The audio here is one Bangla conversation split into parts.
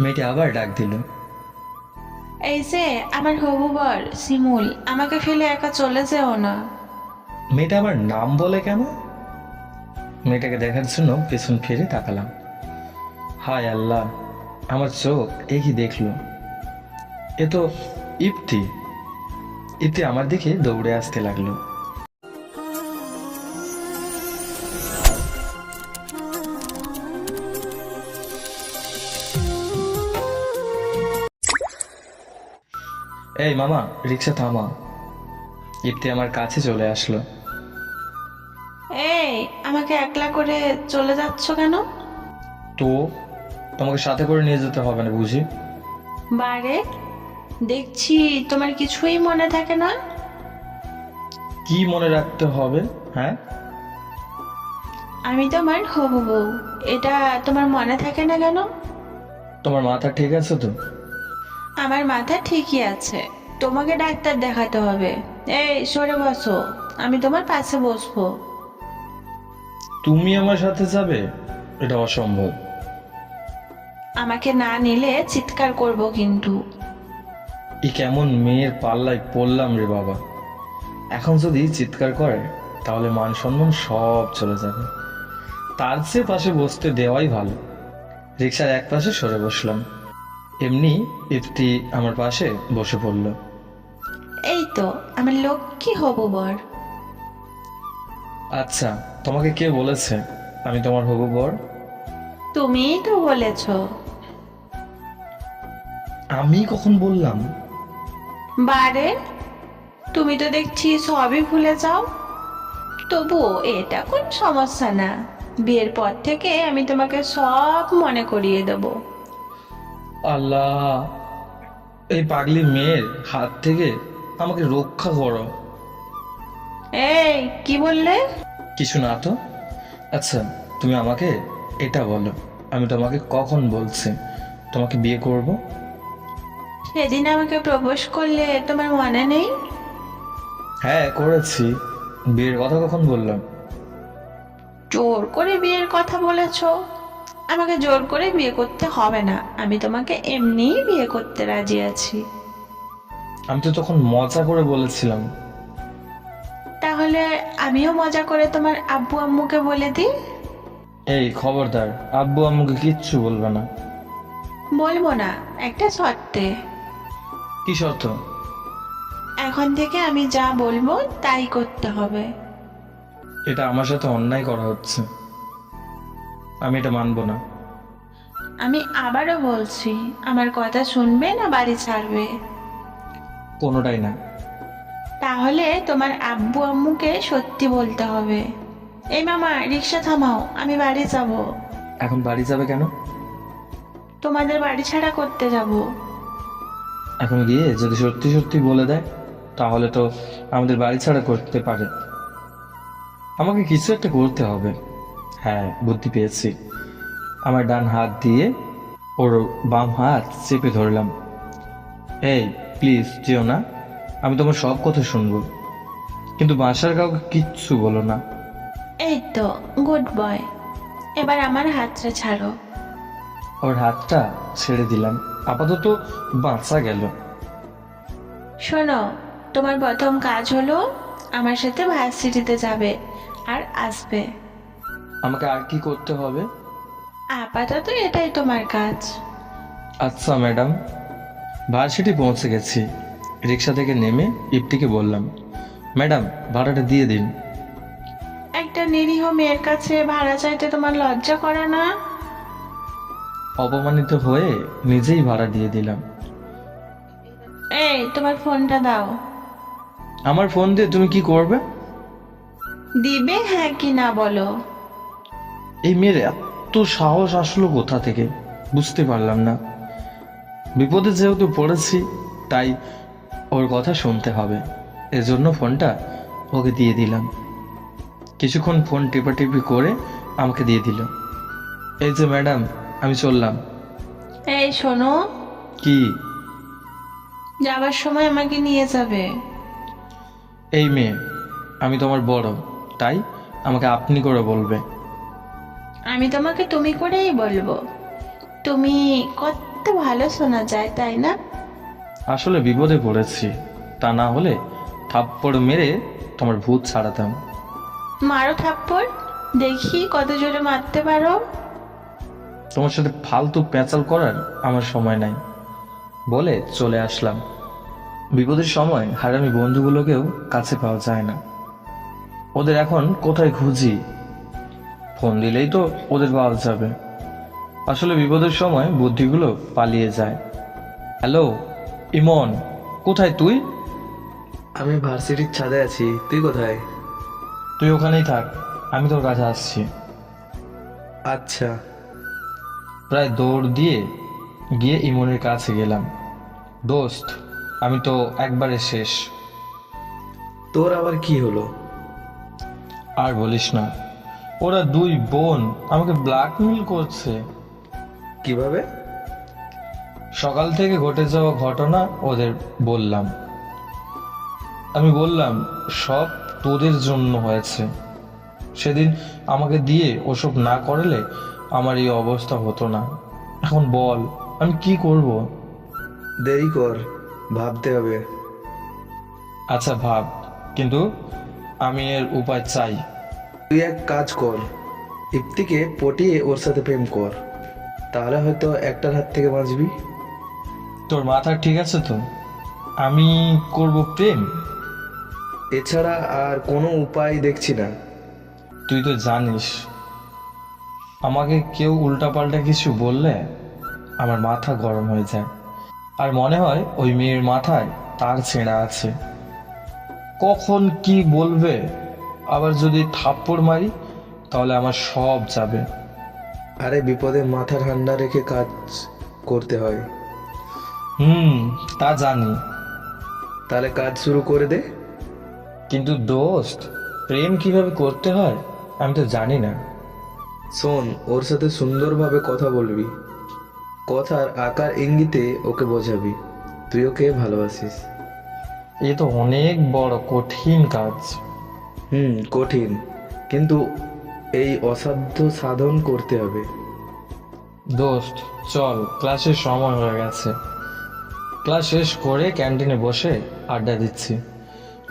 মেয়েটি আবার ডাক দিল। এই যে আমার হবু বর শিমুল, আমাকে ফেলে একা চলে যেও না। মেয়েটা আবার নাম বলে কেন? মেয়েটাকে দেখার জন্য পেছন ফিরে তাকালাম। হায় আল্লাহ, আমার চোখ এ কি দেখলো! এ তো ইপ্তি। ইপ্তি আমার দিকে দৌড়ে আসতে লাগলো। এই মামা, রিক্সা থামা। ইপ্তি আমার কাছে চলে আসলো। এই, আমাকে একলা করে চলে যাচ্ছ কেন? তো তোমাকে সাথে করে নিয়ে যেতে হবে না বুঝি? বারে, দেখছি তোমার কিছুই মনে থাকে না। কি মনে রাখতে হবে? হ্যাঁ, আমি তোমার হবু বউ, এটা তোমার মনে থাকে না কেন? তোমার মাথা ঠিক আছে তো? আমার মাথা ঠিকই আছে, তোমাকে ডাক্তার দেখাতে হবে। এই সরে বসো, আমি তোমার পাশে বসবো। তুমি আমার সাথে যাবে? এটা অসম্ভব। আমাকে না নিলে চিৎকার করব কিন্তু। এই কেমন মেয়ের পাল্লায় পড়লাম রে বাবা! এখন যদি চিৎকার করে তাহলে মান সম্মান সব চলে যাবে। তার চেয়ে পাশে বসতে দেওয়াই ভালো। রিক্সার এক পাশে সরে বসলাম। এমনি ইফতি আমার পাশে বসে পড়ল। এই তো আমার লক্ষ্মী হবু বর। আচ্ছা, তোমাকে কে বলেছে আমি তোমার হবু বর? তুমিই তো বলেছো। আমি কখন বললাম? বারে, তুমি তো দেখছি সবই ভুলে যাও। তবুও এটা কোন সমস্যা না, বিয়ের পর থেকে আমি তোমাকে সব মনে করিয়ে দেব। আল্লাহ, এই পাগলি মেয়ের হাত থেকে আমাকে রক্ষা করো। এই, কি বললে? কিছু না তো। আচ্ছা, তুমি আমাকে এটা বলো, আমি তোমাকে কখন বলছি তোমাকে বিয়ে করব? সেদিন আমাকে প্রপোজ করলে তোমার মনে নেই? হ্যাঁ, করেছি। বিয়ের কথা কখন বললাম? জোর করে বিয়ের কথা বলেছো। আমাকে জোর করে বিয়ে করতে হবে না, আমি তোমাকে এমনিই বিয়ে করতে রাজি আছি। আমি তো তখন মজা করে বলেছিলাম। তাহলে আমিও মজা করে তোমার আব্বু আম্মুকে বলে দিই। এই খবরদার, আব্বু আম্মুকে কিচ্ছু বলবে না। বলবো না, একটা শর্তে। কি শর্ত? এখন থেকে আমি যা বলবো তাই করতে হবে। এটা আমার সাথে অন্যায় করা হচ্ছে, আমি এটা মানবো না। আমি আবারও বলছি, আমার কথা শুনবে না বাড়ি ছাড়বে? কোনোটাই না। তাহলে তোমার আব্বু আম্মুকে সত্যি বলতে হবে। এই মামা, রিক্সা থামাও, আমি বাড়ি যাব। এখন বাড়ি যাবে কেন? তোমাদের বাড়ি ছাড়া করতে যাব। এখন গিয়ে যদি সত্যি সত্যি বলে দেয় তাহলে তো আমাদের বাড়ি ছাড়া করতে পারে। আমাকে কিছু একটা করতে হবে। হ্যাঁ, বুদ্ধি পেয়েছি। আমার ডান হাত দিয়ে ওর বাম হাত চেপে ধরলাম। এই, প্লিজ যেও না। আমি তোমার সব কথা শুনবো, কিন্তু বাসার কাউকে কিচ্ছু বলো না। এই তো, গুড বয়। এবার আমার হাতটা ছাড়ো। ওর হাতটা ছেড়ে দিলাম। আপাতত বাঁচা গেল। শোনো, তোমার প্রথম কাজ হলো আমার সাথে ভার্সিটিতে যাবে আর আসবে। আমাকে আর কি করতে হবে? আপাতত এটাই তোমার কাজ। আচ্ছা ম্যাডাম। ভার্সিটি পৌঁছে গেছি। রিক্সা থেকে নেমে ইপ্তিকে বললাম, ম্যাডাম, ভাড়াটা দিয়ে দিন। একটা নিরীহ মেয়ের কাছে ভাড়া চাইতে তোমার লজ্জা করে না? অপমানিত হয়ে নিজেই ভাড়া দিয়ে দিলাম। এই, তোমার ফোনটা দাও। আমার ফোন দিয়ে তুমি কি করবে? দিবে হ্যাঁ কি না বলো। এই মেয়ের এত সাহস আসলো কোথা থেকে বুঝতে পারলাম না। বিপদে যেহেতু পড়েছি তাই ওর কথা শুনতে হবে, এজন্য ফোনটা ওকে দিয়ে দিলাম। কিছুক্ষণ ফোন টেপাটেপি করে আমাকে দিয়ে দিল। এই যে ম্যাডাম, আমি চললাম। এই শোনো, কি? যাবার সময় আমাকে নিয়ে যাবে। এই মেয়ে, আমি তোমার বড়, তাই আমাকে আপনি করে বলবে। আমি তোমাকে তুমি করেই বলবো। তুমি কত কত ভালো শোনা যায়, তাই না? আসলে বিপদে পড়েছি, তা না হলে থাপ্পড় মেরে তোমার ভূত ছাড়াতাম। মারো থাপ্পড়, দেখি কত জোরে মারতে পারো। তোমার সাথে ফালতু প্যাঁচাল করার আমার সময় নাই বলে চলে আসলাম। বিপদের সময় হারামি বন্ধুগুলোকেও কাছে পাওয়া যায় না। ওদের এখন কোথায় খুঁজি? ফোন দিলেই তো ওদের পাওয়া যাবে। আসলে বিপদের সময় বুদ্ধিগুলো পালিয়ে যায়। হ্যালো ইমন, কোথায় তুই? আমি ভার্সিটির ছাদে আছি, তুই কোথায়? তুই ওখানেই থাক, আমি তোর কাছে আসছি। আচ্ছা। প্রায় দৌড় দিয়ে গিয়ে ইমনের কাছে গেলাম। দোস্ত, আমি তো একবারে শেষ। তোর আবার কি হলো? আর বলিস না, ওরা দুই বোন আমাকে ব্ল্যাকমেল করছে। কিভাবে? সকাল থেকে ঘটে যাওয়া ঘটনা ওদের বললাম। আমি বললাম সব তোদের জন্য হয়েছে। সেদিন আমাকে দিয়ে ওসব না করলে আমার এই অবস্থা হতো না। এখন বল আমি কি করব? দেরি কর, ভাবতে হবে। আচ্ছা ভাব, কিন্তু আমি এর উপায় চাই। তুই এক কাজ কর, ইপ্তিকে পটিয়ে ওর সাথে প্রেম কর, তাহলে হয়তো একটার হাত থেকে বাঁচবি। তোর মাথা ঠিক আছে তো? আমি করব প্রেম? এছাড়া আর কোনো উপায় দেখছি না। তুই তো জানিস আমাকে কেউ উল্টাপাল্টা কিছু বললে আমার মাথা গরম হয়ে যায়, আর মনে হয় ওই মেয়ের মাথায় তার ছেঁড়া আছে। কখন কি বলবে, আবার যদি থাপ্পড় মারি তাহলে আমার সব যাবে। আরে বিপদে মাথা ঠান্ডা রেখে কাজ করতে হয়। তা জানি, তাহলে কাজ শুরু করে দে। কিন্তু দোস্ত, প্রেম কিভাবে করতে হয় আমি তো জানি না। শোন, ওর সাথে সুন্দরভাবে কথা বলবি, কথার আকার ইঙ্গিতে ওকে বোঝাবি তুই ওকে ভালোবাসিস। এ তো অনেক বড় কঠিন কাজ। কঠিন, কিন্তু এই অসাধ্য সাধন করতে হবে। দোস্ত চল, ক্লাসের সময় হয়ে গেছে। ক্লাস শেষ করে ক্যান্টিনে বসে আড্ডা দিচ্ছি।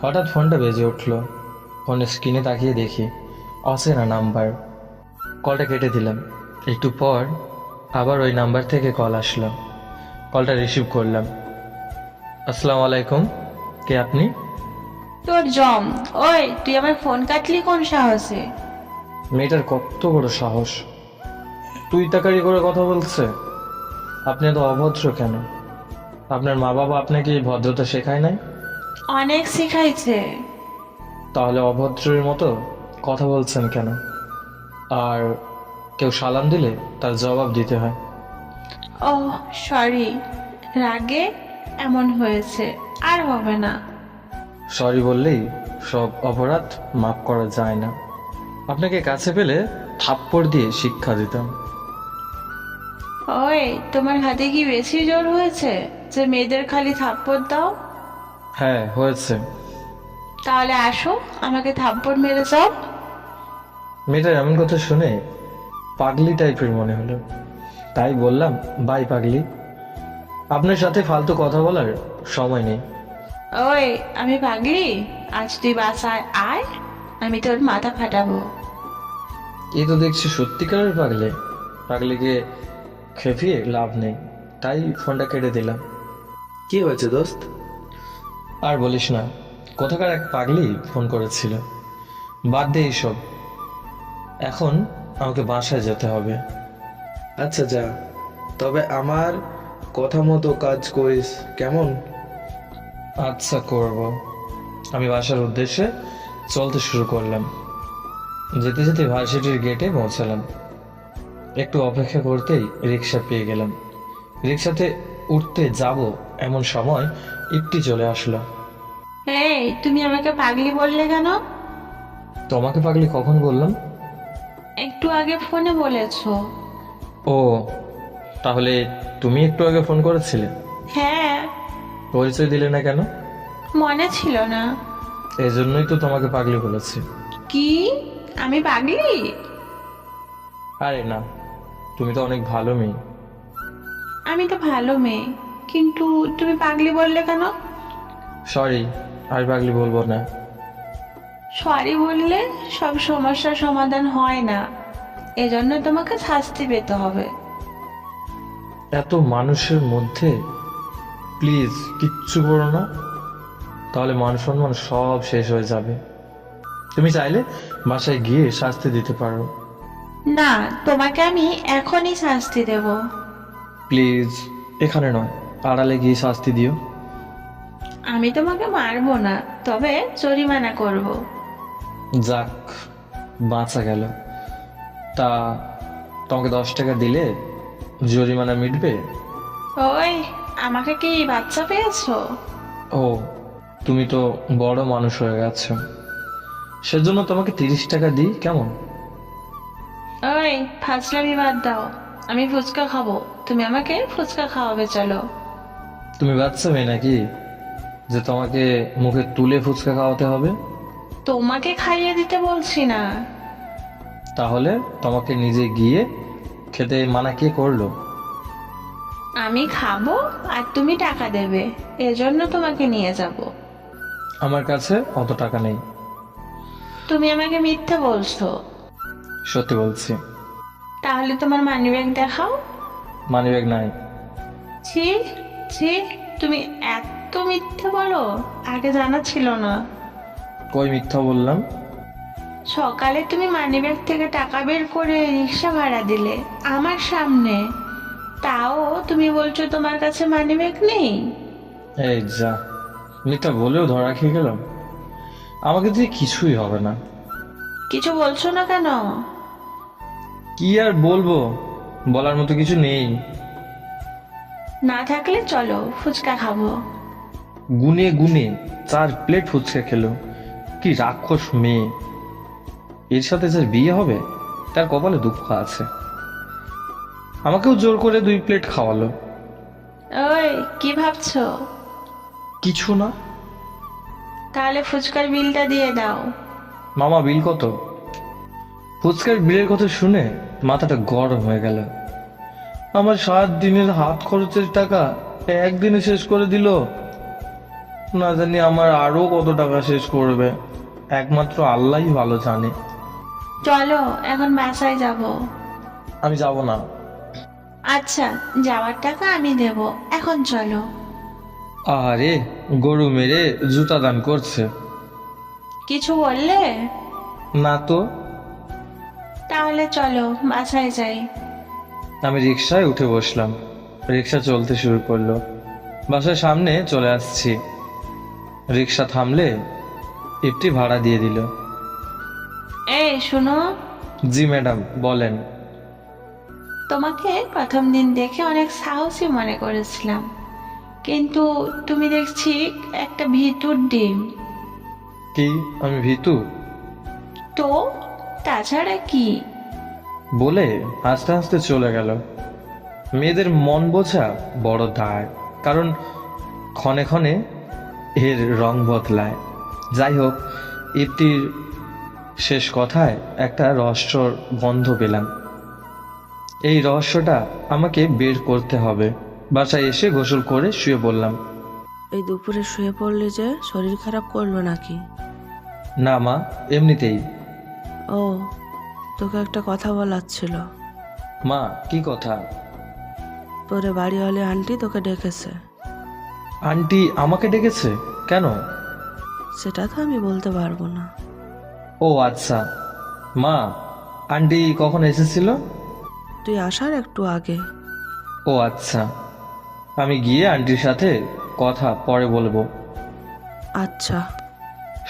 হঠাৎ ফোনটা বেজে উঠলো। ফোনের স্ক্রিনে তাকিয়ে দেখি অচেনা নাম্বার। কলটা কেটে দিলাম। একটু পর আবার ওই নাম্বার থেকে কল আসলো। কলটা রিসিভ করলাম। আসসালামু আলাইকুম, কে আপনি? তোর জম। ওই তুই আমার ফোন কাটলি কোন সাহসে? মেয়েটার কত বড় সাহস, তুই তাকারি করে কথা বলছে। আপনি এত অভদ্র কেন? আপনার মা বাবা আপনাকে এই ভদ্রতা শেখায় নাই? অনেক শিখাইছে। তাহলে অভদ্রের মতো কথা বলছেন কেন? আর কেউ সালাম দিলে তার জবাব দিতে হয়। ও সরি, রাগে এমন হয়েছে, আর হবে না। সরি বললেই সব অপরাধ মাফ করা যায় না। আপনাকে কাছে পেলে থাপ্পড় দিয়ে শিক্ষা দিতাম। ওই তোমার হাতে কি বেশি জোর হয়েছে যে মেয়েদের খালি থাপ্পড় দাও? হ্যাঁ হয়েছে। তাহলে আসো, আমাকে থাপ্পড় মেরে যাও। মেয়েটার এমন কথা শুনে পাগলি টাইপের মনে হলো, তাই বললাম বাই পাগলি, আপনার সাথে ফালতু কথা বলার সময় নেই। ওই আমি পাগলি? আজ তুই বাসায় আয়, আমি তোর মাথা ফাটাবো। এই তো দেখছি সত্যিকারের পাগলে। পাগলিকে খেপিয়ে লাভ নেই, তাই ফোনটা কেটে দিলাম। কি হয়েছে দোস্ত? আর বলিস না, কোথাকার এক পাগলি ফোন করেছিল। বাদ দে এইসব, এখন আমাকে বাসায় যেতে হবে। আচ্ছা যা, তবে আমার কথা মতো কাজ করিস কেমন? আচ্ছা করব। আমি বাসার উদ্দেশ্যে চলতে শুরু করলাম। যেতে যেতে ভার্সিটির গেটে পৌঁছালাম। একটু অপেক্ষা করতেই রিক্সা পেয়ে গেলাম। রিক্সাতে উঠতে যাব এমন সময় ইপ্তি চলে আসলো। এই তুমি আমাকে পাগলি বললে কেন? তোমাকে পাগলি কখন বললাম? একটু আগে ফোনে বলেছো। ও, তাহলে তুমি একটু আগে ফোন করেছিলে? হ্যাঁ। পরিচয় দিলে না কেন? মনে ছিল না। এই জন্যই তো তোমাকে পাগলি বলেছি। কি? আমি পাগলি? আরে না, তুমি তো অনেক ভালো মেয়ে। আমি তো ভালো মেয়ে, কিন্তু তুমি পাগলি বললে কেন? সরি, আর পাগলি বলবো না। সরি বললে সব সমস্যার সমাধান হয় না, এজন্য তোমাকে শাস্তি পেতে হবে। এত মানুষের মধ্যে প্লিজ কিচ্ছু করো না, তাহলে মান সম্মান সব শেষ হয়ে যাবে। তুমি চাইলে বাসায় গিয়ে শাস্তি দিতে পারো। না, তোমাকে আমি এখনই শাস্তি দেব। প্লিজ, এখানে নয়, আড়ালে গিয়ে শাস্তি দিও। আমি তোমাকে মারবো না, তবে জরিমানা করব। যাক, বাঁচা গেল। তা তোমাকে 10 টাকা দিলে জরিমানা মিটবে? ওই, আমাকে কি বাচ্চা পেয়েছো? ও, তুমি তো বড় মানুষ হয়ে গেছো, সেজন্য তোমাকে 30 টাকা দিই, কেমন? ওই, ফাজলামি বাদ দাও। আমি ফুচকা খাবো, তুমি আমাকে ফুচকা খাওয়াবে, চলো। তুমি বাচ্চা মেয়ে নাকি যে তোমাকে মুখে তুলে ফুচকা খাওয়াতে হবে? তোমাকে খাইয়ে দিতে বলছি না। তাহলে তোমাকে নিজে গিয়ে খেতে মানা কে করলো? আমি খাবো আর তুমি টাকা দেবে, এজন্য তোমাকে নিয়ে যাব। আমার কাছে অত টাকা নেই। তুমি আমাকে মিথ্যে বলছো। সত্যি বলছি। তাহলে তোমার মানিব্যাগ দেখাও। মানিব্যাগ নাই। ছি ছি, তুমি এত মিথ্যে বলো, আগে জানা ছিল না। কই মিথ্যা বললাম? সকালে তুমি মানিব্যাগ থেকে টাকা বের করে রিক্সা ভাড়া দিলে আমার সামনে, তাও তুমি বলছো তোমার কাছে মানিব্যাগ নেই। এই যা, মিথ্যা বলেও ধরা খেয়ে গেলাম। আমাকে দিয়ে কিছুই হবে না। কিছু বলছো না কেন? কি আর বলবো, বলার মতো কিছু নেই। না থাকলে চলো ফুচকা খাবো। গুনে গুনে 4 প্লেট ফুচকা খেলো। কি রাক্ষস মেয়ে! এর সাথে যার বিয়ে হবে তার কপালে দুঃখ আছে। আমাকেও জোর করে 2 প্লেট খাওয়ালো। ওই, কি ভাবছো? কিছু না। তাহলে ফুচকার বিলটা দিয়ে দাও। মামা, বিল কত? ফুচকার বিলের কথা শুনে মাথাটা গরম হয়ে গেল। আমার 7 দিনের হাত খরচের টাকা একদিনে শেষ করে দিল। না জানি আমার আরো কত টাকা শেষ করবে, একমাত্র আল্লাহই ভালো জানে। চলো এখন বাসায় যাব। আমি যাব না। আচ্ছা, যাওয়ার টাকা আমি দেব, এখন চলো। আরে, গরু মেরে জুতা দান করছে। কিছু বললে? না তো। তাহলে চলো বাসায় যাই। আমি রিক্সায় উঠে বসলাম। রিক্সা চলতে শুরু করলো। বাসার সামনে চলে আসছি। রিক্সা থামলে একটি ভাড়া দিয়ে দিল। এই শুনো, জি ম্যাডাম, বলেন। তোমাকে প্রথম দিন দেখে অনেক সাহসী মনে করেছিলাম, কিন্তু তুমি দেখছি একটা ভিতুর ডিম। কি আমি ভীতু? তো তাছাড়া কি? বলে হাসতে হাসতে চলে গেল। মেয়েদের মন বোঝা বড় দায়, কারণ ক্ষণে ক্ষণে এর রং বদলায়। যাই হোক, ইপ্তির শেষ কথায় একটা রহস্যর গন্ধ পেলাম। এই রহস্যটা আমাকে বের করতে হবে। বাসায় এসে গোসল করে শুয়ে পড়লাম। এই দুপুরে শুয়ে পড়লি যে, শরীর খারাপ করলো নাকি? না মা, এমনিতেই। ও, তোকে একটা কথা বলার ছিল। মা, কি কথা? তোরে বাড়িওয়ালি আন্টি তোকে ডেকেছে। আন্টি আমাকে ডেকেছে? কেন? সেটা তো আমি বলতে পারবো না। ও আচ্ছা। মা, আন্টি কখন এসেছিল? তুই আসার একটু আগে। ও আচ্ছা, আমি গিয়ে আন্টির সাথে কথা পরে বলবো। আচ্ছা।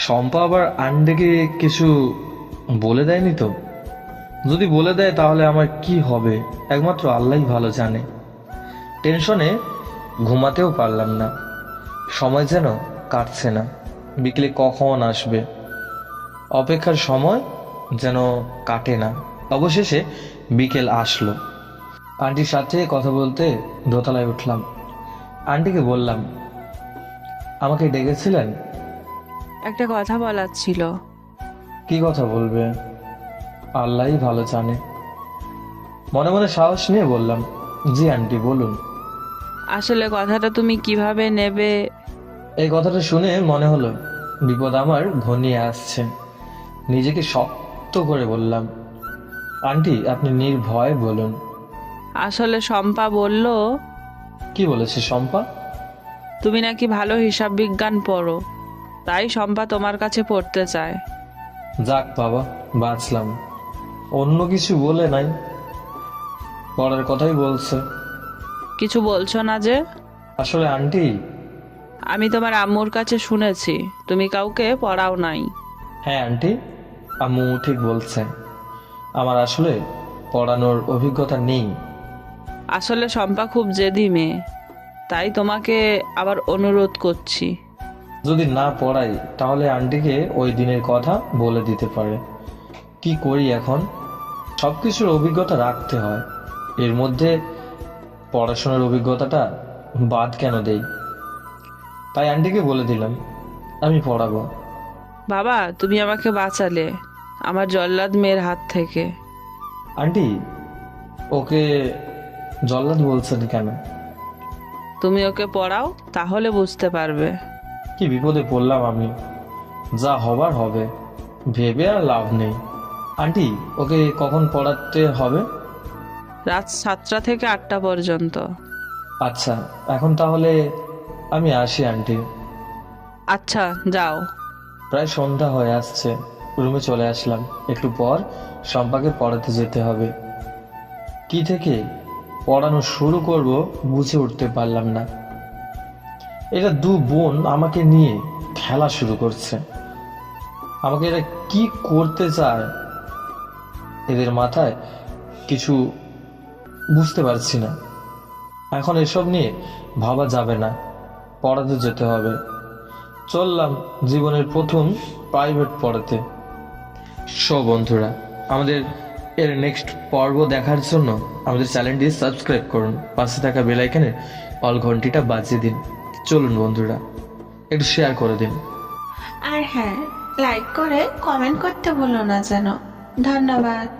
শম্পা আবার আন্টিকে কিছু বলে দেয়নি তো? যদি বলে দেয় তাহলে আমার কি হবে একমাত্র আল্লাহই ভালো জানে। টেনশনে ঘুমাতেও পারলাম না। সময় যেন কাটছে না। বিকেলে কখন আসবে, অপেক্ষার সময় যেন কাটে না। অবশেষে বিকেল আসলো। আন্টির সাথে কথা বলতে দোতলায় উঠলাম। আন্টিকে বললাম, আমাকে ডেকেছিলেন? একটা কথা বলার ছিল। কি কথা বলবে আল্লাহই ভালো জানে। মনে মনে সাহস নিয়ে বললাম, জি আন্টি বলুন। আসলে কথাটা তুমি কিভাবে নেবে? এই কথাটা শুনে মনে হলো বিপদ আমার ঘনিয়ে আসছে। নিজেকে শক্ত করে বললাম, আন্টি আপনি নির্ভয় বলুন। আসলে শম্পা বলল কি বলেছে শম্পা? তুমি নাকি ভালো হিসাব বিজ্ঞান পড়ো, তাই শম্পা তোমার কাছে পড়তে চায়। যাক বাবা, বাঁচলাম। অন্য কিছু বলে নাই, পড়ার কথাই বলছে। কিছু বলছো না যে? আসলে আন্টি, আমি তোমার আম্মুর কাছে শুনেছি তুমি কাউকে পড়াও নাই। হ্যাঁ আন্টি, আম্মু ঠিক বলছে। আমার আসলে পড়ানোর অভিজ্ঞতা নেই। আসলে শম্পা খুব জেদি মেয়ে, তাই তোমাকে আবার অনুরোধ করছি। যদি না পড়াই তাহলে আন্টিকে ওই দিনের কথা বলে দিতে পারে। কি করি এখন? সব কিছুর অভিজ্ঞতা রাখতে হয়, এর মধ্যে পড়াশোনার অভিজ্ঞতাটা বাদ কেন দেই? তাই আন্টিকে বলে দিলাম আমি পড়াবো। বাবা তুমি আমাকে বাঁচালে আমার জল্লাদ মেয়ের হাত থেকে। আন্টি, ওকে জল্লাদ বলছেন কেন? তুমি ওকে পড়াও, তাহলে বুঝতে পারবে। কি বিপদে পড়লাম আমি! যা হবার হবে, ভেবে আর লাভ নেই। আন্টি, ওকে কখন পড়াতে হবে? রাত 7টা থেকে 8টা পর্যন্ত। আচ্ছা, এখন তাহলে আমি আসি আন্টি। আচ্ছা যাও। প্রায় সন্ধ্যা হয়ে আসছে, রুমে চলে আসলাম। একটু পর শম্পাকে পড়াতে যেতে হবে। কি থেকে পড়ানো শুরু করব বুঝে উঠতে পারলাম না। এরা দু বোন আমাকে নিয়ে খেলা শুরু করছে। আমাকে এরা কি করতে চায়, এদের মাথায় কিছু বুঝতে পারছি না। এখন এসব নিয়ে ভাবা যাবে না, পড়াতে যেতে হবে। চললাম জীবনের প্রথম প্রাইভেট পড়াতে। বন্ধুরা, আমাদের এর নেক্সট পর্ব দেখার জন্য আমাদের চ্যানেলটি সাবস্ক্রাইব করুন, পাশে থাকা বেল আইকনের অল ঘন্টিটা বাজিয়ে দিন। চলুন বন্ধুরা, একটু শেয়ার করে দিন। আর হ্যাঁ, লাইক করে কমেন্ট করতে ভুলো না যেন। ধন্যবাদ।